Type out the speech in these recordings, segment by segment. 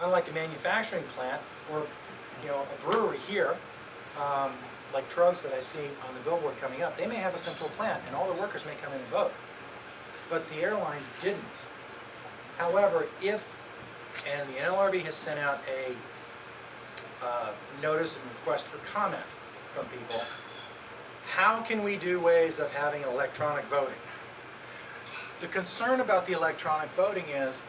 Unlike a manufacturing plant or a brewery here, like Trogs that I see on the billboard coming up, they may have a central plant and all the workers may come in and vote. But the airline didn't. However, and the NLRB has sent out a notice and request for comment from people, how can we do ways of having electronic voting? The concern about the electronic voting is,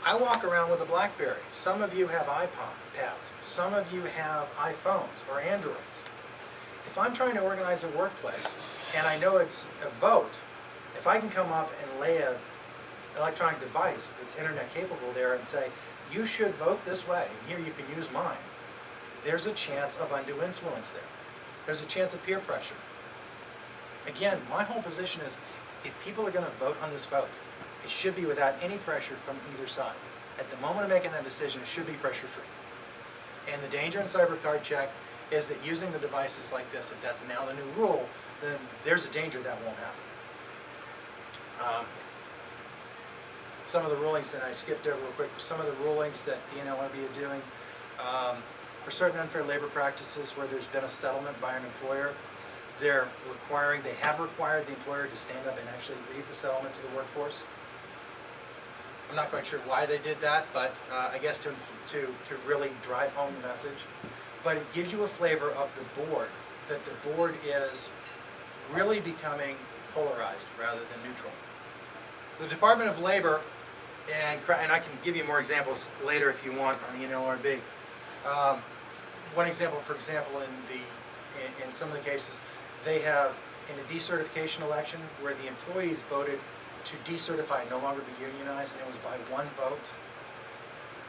I walk around with a BlackBerry. Some of you have iPads. Some of you have iPhones or Androids. If I'm trying to organize a workplace and I know it's a vote, if I can come up and lay an electronic device that's internet capable there and say, you should vote this way, and here you can use mine, there's a chance of undue influence there. There's a chance of peer pressure. Again, my whole position is, if people are going to vote on this vote, it should be without any pressure from either side. At the moment of making that decision, it should be pressure-free. And the danger in cyber card check is that using the devices like this, if that's now the new rule, then there's a danger that won't happen. Some of the rulings that I skipped over real quick, some of the rulings that the NLRB are doing, for certain unfair labor practices where there's been a settlement by an employer, they have required the employer to stand up and actually read the settlement to the workforce. I'm not quite sure why they did that, but I guess to really drive home the message. But it gives you a flavor of the board, that the board is really becoming polarized rather than neutral. The Department of Labor, and I can give you more examples later if you want on the NLRB. One example, for example, in some of the cases, they have in a decertification election where the employees voted to decertify, no longer be unionized, and it was by one vote.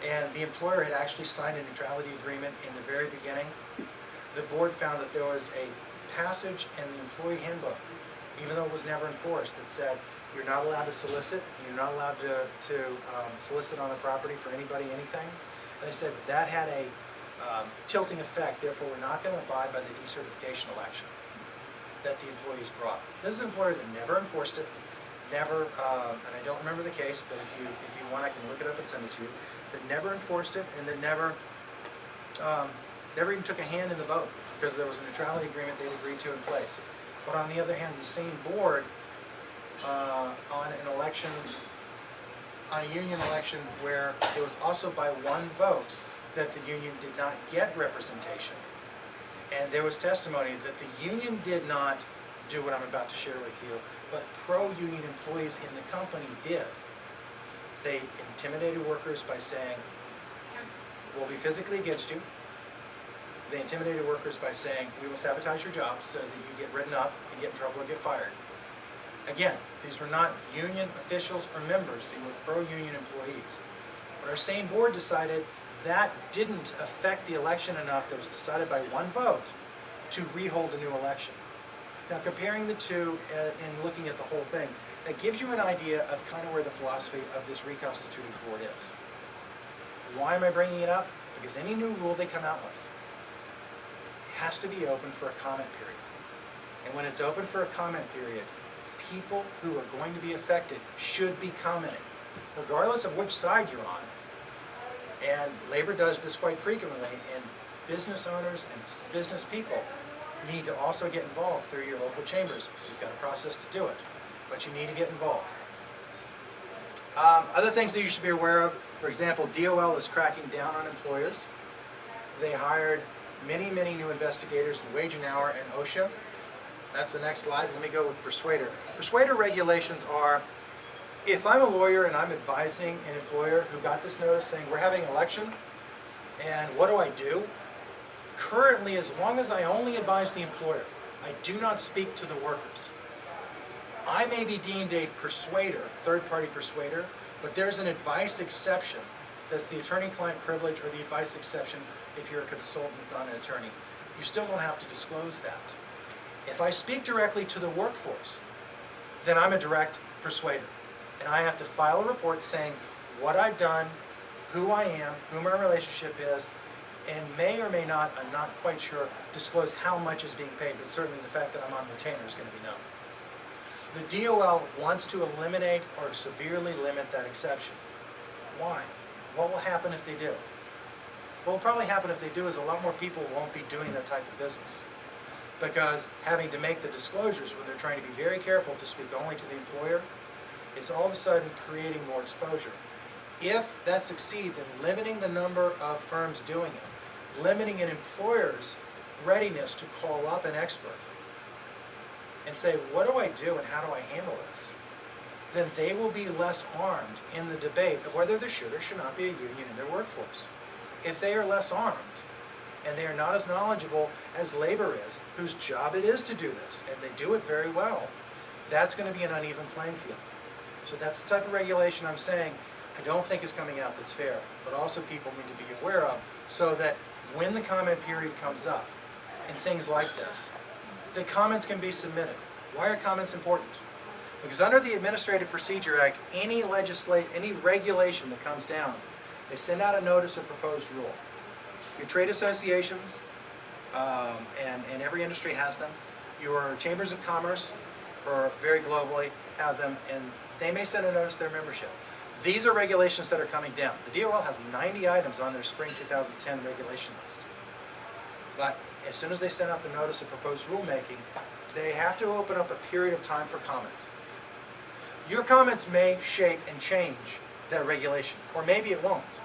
And the employer had actually signed a neutrality agreement in the very beginning. The board found that there was a passage in the employee handbook, even though it was never enforced, that said you're not allowed to solicit, you're not allowed to solicit on the property for anybody anything. And they said that had a tilting effect, therefore we're not going to abide by the decertification election that the employees brought. This is an employer that never enforced it, never, and I don't remember the case, but if you want, I can look it up and send it to you, that never enforced it and that never even took a hand in the vote because there was a neutrality agreement they'd agreed to in place. But on the other hand, the same board on an election, on a union election where it was also by one vote that the union did not get representation. And there was testimony that the union did not do what I'm about to share with you, but pro-union employees in the company did. They intimidated workers by saying, we'll be physically against you. They intimidated workers by saying, we will sabotage your job so that you get written up and get in trouble and get fired. Again, these were not union officials or members, they were pro-union employees. But our same board decided that didn't affect the election enough, that was decided by one vote, to rehold a new election. Now comparing the two and looking at the whole thing, that gives you an idea of kind of where the philosophy of this reconstituted board is. Why am I bringing it up? Because any new rule they come out with has to be open for a comment period. And when it's open for a comment period, people who are going to be affected should be commenting, regardless of which side you're on. And labor does this quite frequently, and business owners and business people need to also get involved through your local chambers. You've got a process to do it, but you need to get involved. Other things that you should be aware of, for example, DOL is cracking down on employers. They hired many, many new investigators in Wage and Hour and OSHA. That's the next slide. Let me go with Persuader. Persuader regulations are, if I'm a lawyer and I'm advising an employer who got this notice saying we're having an election, and what do? Currently, as long as I only advise the employer, I do not speak to the workers. I may be deemed a persuader, third-party persuader, but there's an advice exception. That's the attorney-client privilege or the advice exception if you're a consultant, not an attorney. You still don't have to disclose that. If I speak directly to the workforce, then I'm a direct persuader. And I have to file a report saying what I've done, who I am, who my relationship is, and may or may not, I'm not quite sure, disclose how much is being paid, but certainly the fact that I'm on retainer is going to be known. The DOL wants to eliminate or severely limit that exception. Why? What will happen if they do? What will probably happen if they do is a lot more people won't be doing that type of business. Because having to make the disclosures when they're trying to be very careful to speak only to the employer is all of a sudden creating more exposure. If that succeeds in limiting the number of firms doing it, limiting an employer's readiness to call up an expert and say, what do I do and how do I handle this? Then they will be less armed in the debate of whether there should or should not be a union in their workforce. If they are less armed, and they are not as knowledgeable as labor is, whose job it is to do this, and they do it very well, that's going to be an uneven playing field. So that's the type of regulation I'm saying I don't think is coming out that's fair, but also people need to be aware of, so that when the comment period comes up, and things like this, the comments can be submitted. Why are comments important? Because under the Administrative Procedure Act, any regulation that comes down, they send out a notice of proposed rule. Your trade associations, and every industry has them. Your chambers of commerce, for very globally, have them, and they may send a notice to their membership. These are regulations that are coming down. The DOL has 90 items on their spring 2010 regulation list. But as soon as they send out the notice of proposed rulemaking, they have to open up a period of time for comment. Your comments may shape and change that regulation, or maybe it won't.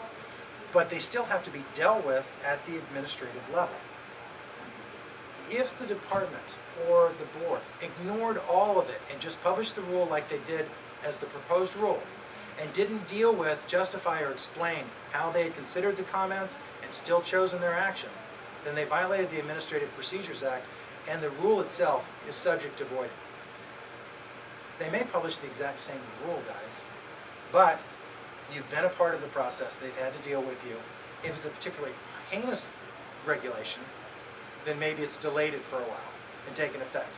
But they still have to be dealt with at the administrative level. If the department or the board ignored all of it and just published the rule like they did as the proposed rule, and didn't deal with, justify, or explain how they had considered the comments and still chosen their action, then they violated the Administrative Procedures Act, and the rule itself is subject to voiding. They may publish the exact same rule, guys, but you've been a part of the process. They've had to deal with you. If it's a particularly heinous regulation, then maybe it's delayed it for a while and taken effect.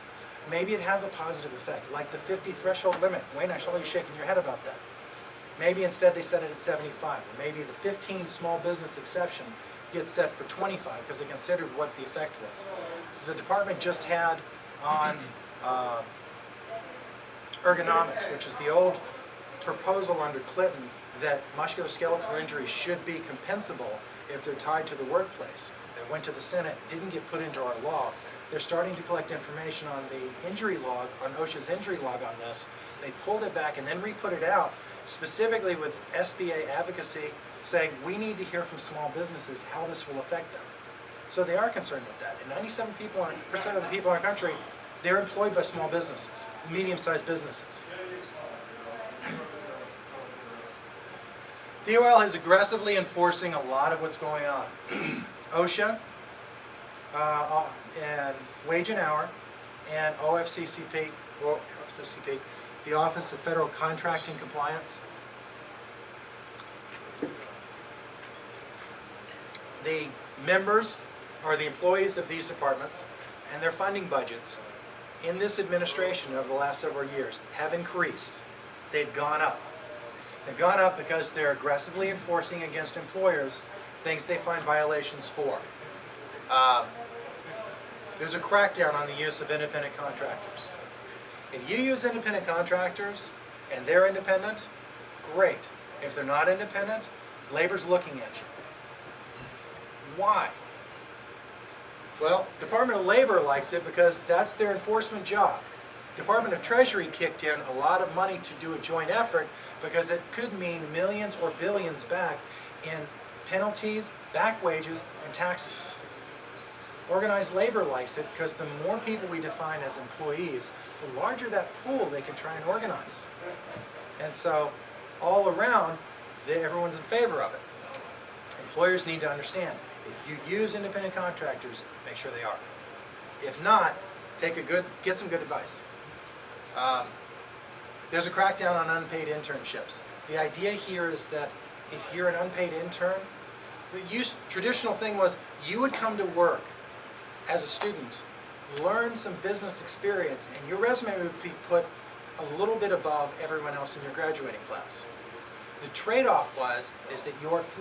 Maybe it has a positive effect, like the 50 threshold limit. Wayne, I saw you shaking your head about that. Maybe instead they set it at 75, or maybe the 15 small business exception gets set for 25 because they considered what the effect was. The department just had on ergonomics, which is the old proposal under Clinton that musculoskeletal injuries should be compensable if they're tied to the workplace. That went to the Senate, didn't get put into our law. They're starting to collect information on the injury log, on OSHA's injury log on this. They pulled it back and then re-put it out, specifically with SBA advocacy, saying we need to hear from small businesses how this will affect them. So they are concerned with that. And 97% of the people in our country, they're employed by small businesses, medium-sized businesses. The DOL is aggressively enforcing a lot of what's going on. OSHA, and Wage and Hour, and OFCCP, the Office of Federal Contracting Compliance. The members are the employees of these departments, and their funding budgets in this administration over the last several years have increased. They've gone up. They've gone up because they're aggressively enforcing against employers things they find violations for. There's a crackdown on the use of independent contractors. If you use independent contractors and they're independent, great. If they're not independent, labor's looking at you. Why? Well, Department of Labor likes it because that's their enforcement job. Department of Treasury kicked in a lot of money to do a joint effort because it could mean millions or billions back in penalties, back wages, and taxes. Organized labor likes it because the more people we define as employees, the larger that pool they can try and organize. And so, all around, everyone's in favor of it. Employers need to understand, if you use independent contractors, make sure they are. If not, get some good advice. There's a crackdown on unpaid internships. The idea here is that if you're an unpaid intern, the traditional thing was you would come to work as a student, learn some business experience, and your resume would be put a little bit above everyone else in your graduating class. The trade-off is that you're free